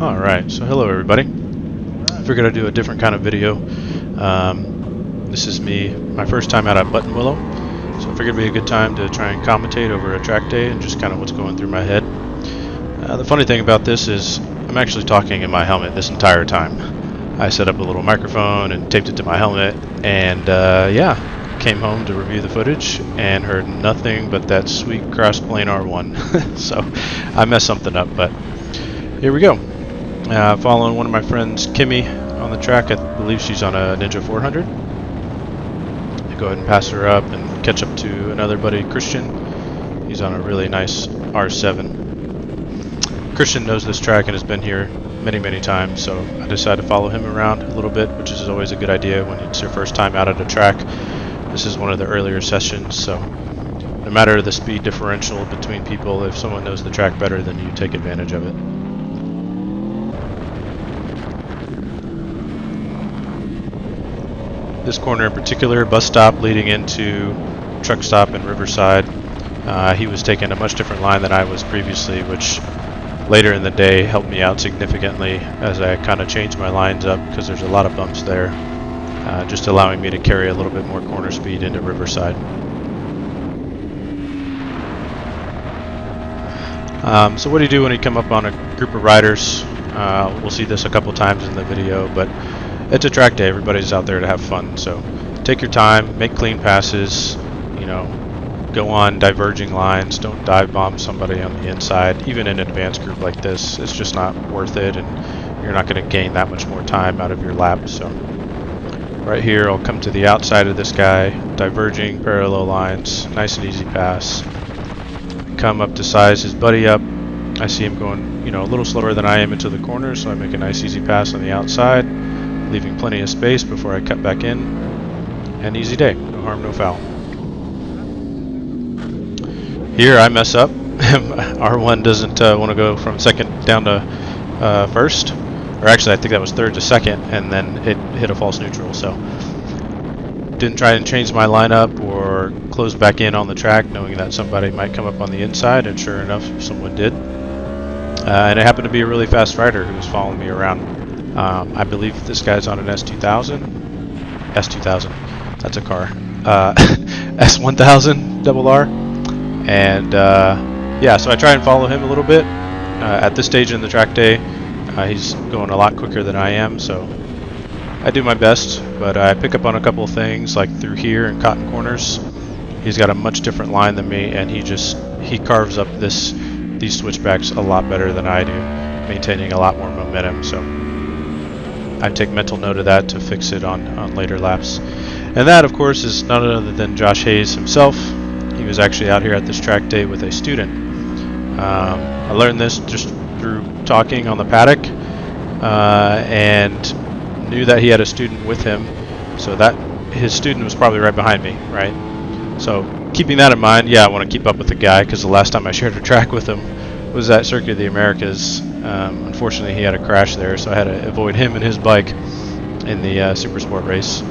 Alright, so hello everybody. I figured I'd do a different kind of video. This is my first time out at Buttonwillow, so I figured it'd be a good time to try and commentate over a track day and just kind of what's going through my head. The funny thing about this is I'm actually talking in my helmet this entire time. I set up a little microphone and taped it to my helmet, and came home to review the footage and heard nothing but that sweet cross-plane R1. So I messed something up, but here we go. Following one of my friends, Kimmy, on the track. I believe she's on a Ninja 400. I go ahead and pass her up and catch up to another buddy, Christian. He's on a really nice R7. Christian knows this track and has been here many times, so I decided to follow him around a little bit, which is always a good idea when it's your first time out at a track. This is one of the earlier sessions, so no matter the speed differential between people, if someone knows the track better, then you take advantage of it. This corner in particular, bus stop leading into truck stop in Riverside. He was taking a much different line than I was previously, which later in the day helped me out significantly as I kind of changed my lines up because there's a lot of bumps there, just allowing me to carry a little bit more corner speed into Riverside. So what do you do when you come up on a group of riders? We'll see this a couple times in the video, but it's a track day. Everybody's out there to have fun, so take your time, make clean passes, go on diverging lines, don't dive bomb somebody on the inside. Even in an advanced group like this, it's just not worth it, and you're not going to gain that much more time out of your lap. So right here, I'll come to the outside of this guy, diverging parallel lines, nice and easy pass. Come up to size his buddy up. I see him going, a little slower than I am into the corner, so I make a nice easy pass on the outside, leaving plenty of space before I cut back in. And easy day, no harm, no foul. Here I mess up. R1 doesn't want to go from second down to first, or actually I think that was third to second, and then it hit a false neutral. So didn't try and change my lineup or close back in on the track, knowing that somebody might come up on the inside, and sure enough, someone did. And it happened to be a really fast rider who was following me around. I believe this guy's on an S2000. S2000, that's a car. S1000 double R. And so I try and follow him a little bit. At this stage in the track day, he's going a lot quicker than I am, so I do my best, but I pick up on a couple of things, like through here in Cotton Corners. He's got a much different line than me, and he carves up these switchbacks a lot better than I do, maintaining a lot more momentum. So I take mental note of that to fix it on later laps. And that, of course, is none other than Josh Hayes himself. He was actually out here at this track day with a student. I learned this just through talking on the paddock, and knew that he had a student with him, so that his student was probably right behind me, right? So keeping that in mind, I want to keep up with the guy, because the last time I shared a track with him was at Circuit of the Americas. Unfortunately, he had a crash there, so I had to avoid him and his bike in the Super Sport race.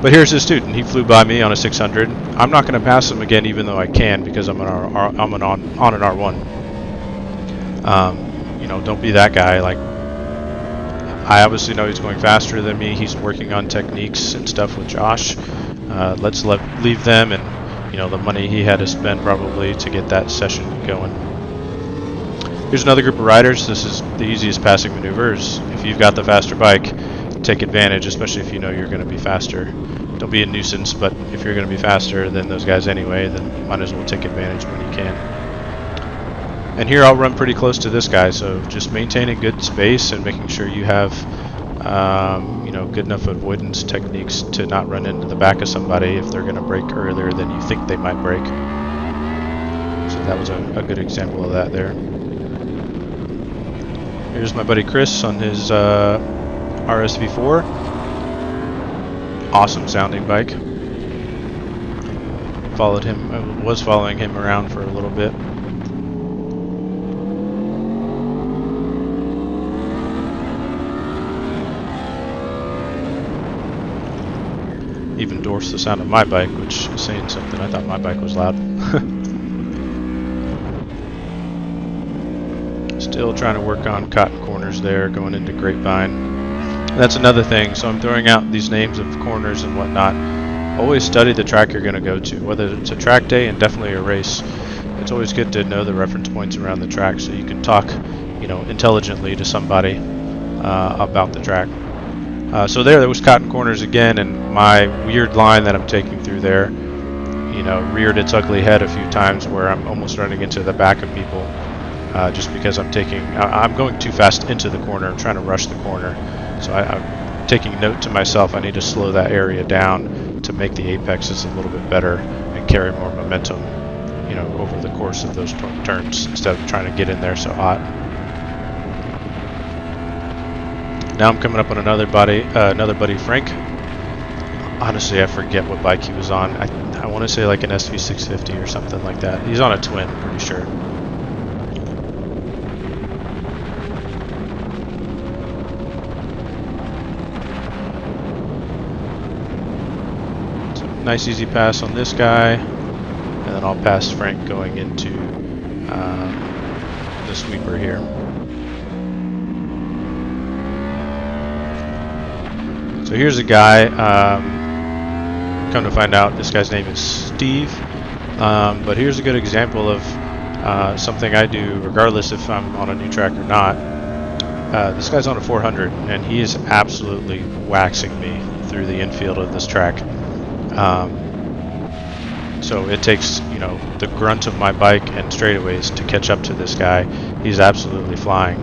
But here's his student. He flew by me on a 600. I'm not going to pass him again, even though I can, because I'm on an R1. Don't be that guy. Like, I obviously know he's going faster than me. He's working on techniques and stuff with Josh. Let's leave them and the money he had to spend probably to get that session going. Here's another group of riders. This is the easiest passing maneuvers. If you've got the faster bike, take advantage, especially if you know you're going to be faster. Don't be a nuisance, but if you're going to be faster than those guys anyway, then you might as well take advantage when you can. And here I'll run pretty close to this guy, so just maintaining good space and making sure you have good enough avoidance techniques to not run into the back of somebody if they're going to brake earlier than you think they might brake. So that was a good example of that there. Here's my buddy Chris on his RSV4. Awesome sounding bike. Was following him around for a little bit. Even dwarfs the sound of my bike, which is saying something. I thought my bike was loud. Still trying to work on cotton corners there, going into Grapevine. That's another thing. So I'm throwing out these names of corners and whatnot. Always study the track you're going to go to, whether it's a track day and definitely a race. It's always good to know the reference points around the track so you can talk, intelligently to somebody about the track. So there was cotton corners again, and my weird line that I'm taking through there, reared its ugly head a few times where I'm almost running into the back of people just because I'm going too fast into the corner. I'm trying to rush the corner. So I'm taking note to myself, I need to slow that area down to make the apexes a little bit better and carry more momentum, over the course of those turns instead of trying to get in there so hot. Now I'm coming up on another buddy, Frank. Honestly, I forget what bike he was on. I want to say like an SV650 or something like that. He's on a twin, pretty sure. So nice easy pass on this guy, and then I'll pass Frank going into the sweeper here. So here's a guy, come to find out this guy's name is Steve, but here's a good example of something I do regardless if I'm on a new track or not. This guy's on a 400 and he is absolutely waxing me through the infield of this track. So it takes, the grunt of my bike and straightaways to catch up to this guy. He's absolutely flying.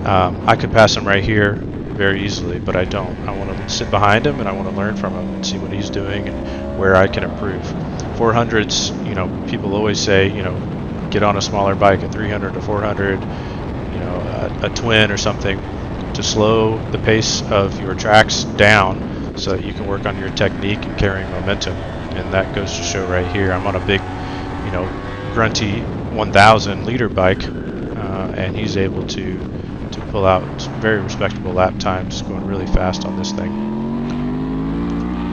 I could pass him right here very easily, but I don't. I want to sit behind him and I want to learn from him and see what he's doing and where I can improve. 400s, people always say, get on a smaller bike, a 300 or 400, a twin or something, to slow the pace of your tracks down so that you can work on your technique and carrying momentum. And that goes to show right here. I'm on a big, grunty 1000 liter bike, and he's able to pull out very respectable lap times, going really fast on this thing.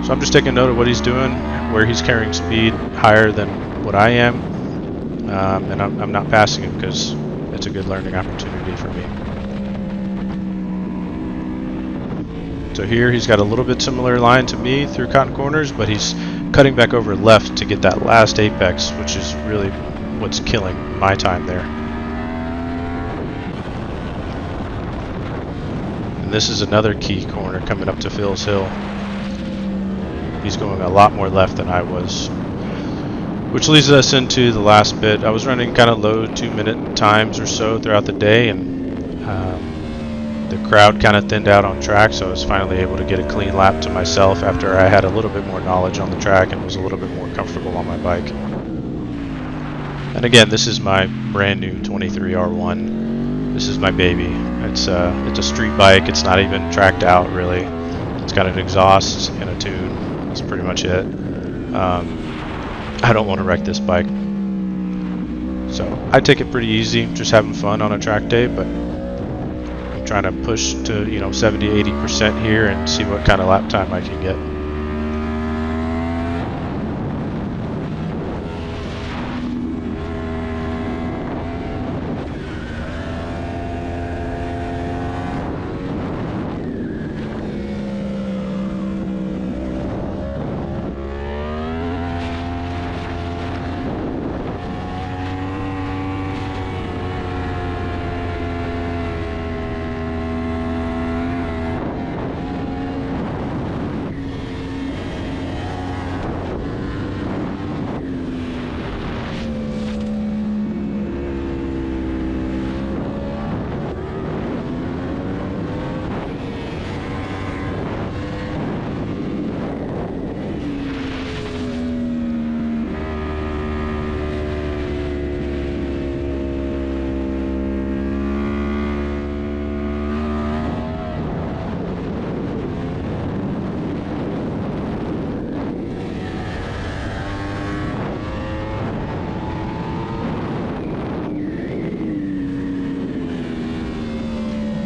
So I'm just taking note of what he's doing, where he's carrying speed higher than what I am, and I'm not passing him because it's a good learning opportunity for me. So here he's got a little bit similar line to me through cotton corners, but he's cutting back over left to get that last apex, which is really what's killing my time there. This is another key corner coming up to Phil's Hill. He's going a lot more left than I was, which leads us into the last bit. I was running kind of low 2-minute times or so throughout the day, and the crowd kind of thinned out on track, so I was finally able to get a clean lap to myself after I had a little bit more knowledge on the track and was a little bit more comfortable on my bike. And again, this is my brand new 23 R1. This is my baby. It's a street bike. It's not even tracked out really. It's got an exhaust and a tune. That's pretty much it. I don't want to wreck this bike, so I take it pretty easy, just having fun on a track day. But I'm trying to push to 70-80% here and see what kind of lap time I can get.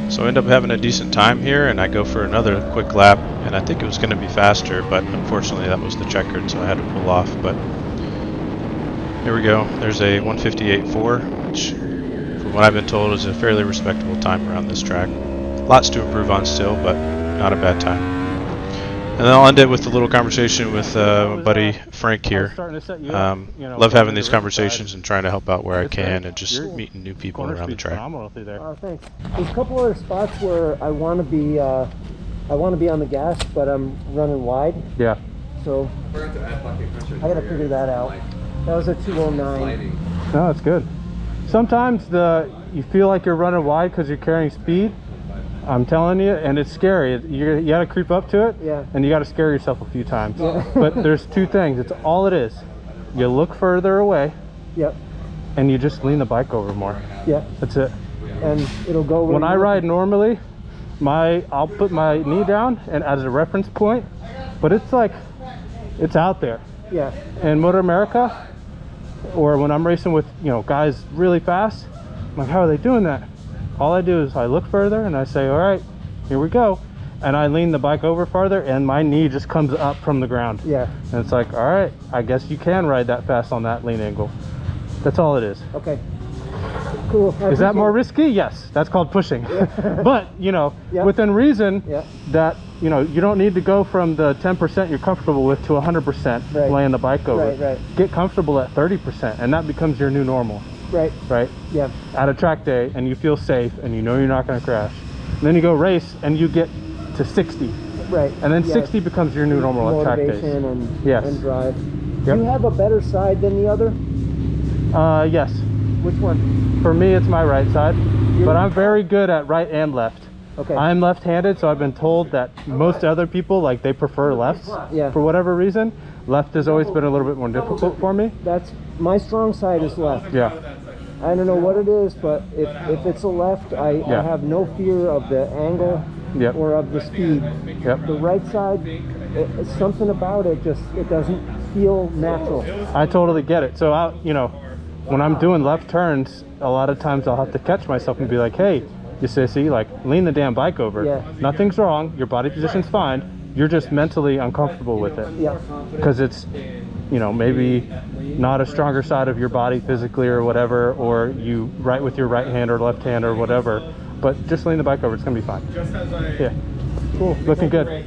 So I end up having a decent time here, and I go for another quick lap, and I think it was going to be faster, but unfortunately that was the checkered, so I had to pull off. But here we go. There's a 158.4, which for what I've been told is a fairly respectable time around this track. Lots to improve on still, but not a bad time. And then I'll end it with a little conversation with my buddy Frank here. Love having these conversations and trying to help out where I can, and just meeting new people around the track. Thanks. There's a couple other spots where I want to be on the gas, but I'm running wide. Yeah. So I got to figure that out. That was a 209. No, that's good. Sometimes you feel like you're running wide because you're carrying speed. I'm telling you, and it's scary. You got to creep up to it, yeah, and you got to scare yourself a few times. Yeah. But there's two things. It's all it is. You look further away. Yep. And you just lean the bike over more. Yeah. That's it. And it'll go. When I ride normally, I'll put my knee down and as a reference point, but it's like it's out there. Yeah. In Motor America, or when I'm racing with guys really fast, I'm like, how are they doing that? All I do is I look further and I say, all right, here we go. And I lean the bike over farther and my knee just comes up from the ground. Yeah. And it's like, all right, I guess you can ride that fast on that lean angle. That's all it is. Okay. Cool. Is that more risky? Yes. That's called pushing. Yeah. But, within reason, that, you don't need to go from the 10% you're comfortable with to 100% laying the bike over. Right. Get comfortable at 30% and that becomes your new normal. Right? Yeah. At a track day and you feel safe and you know you're not going to crash. And then you go race and you get to 60. Right. And then 60 becomes your new normal at track days. And drive. Yep. Do you have a better side than the other? Yes. Which one? For me, it's my right side. But I'm very good at right and left. Okay. I'm left-handed, so I've been told that most other people, they prefer lefts. Yeah. For whatever reason. Left has always been a little bit more difficult for me. That's my strong side is left. Yeah. I don't know what it is, but if it's a left, I have no fear of the angle or of the speed. Yep. The right side, it's something about it, it doesn't feel natural. I totally get it. So, when I'm doing left turns, a lot of times I'll have to catch myself and be like, hey, you sissy, lean the damn bike over. Yeah. Nothing's wrong. Your body position's fine. You're just mentally uncomfortable with it. Yeah. Because it's, maybe not a stronger side of your body physically or whatever, or you write with your right hand or left hand or whatever. But just lean the bike over. It's going to be fine. Yeah. Cool. Looking good.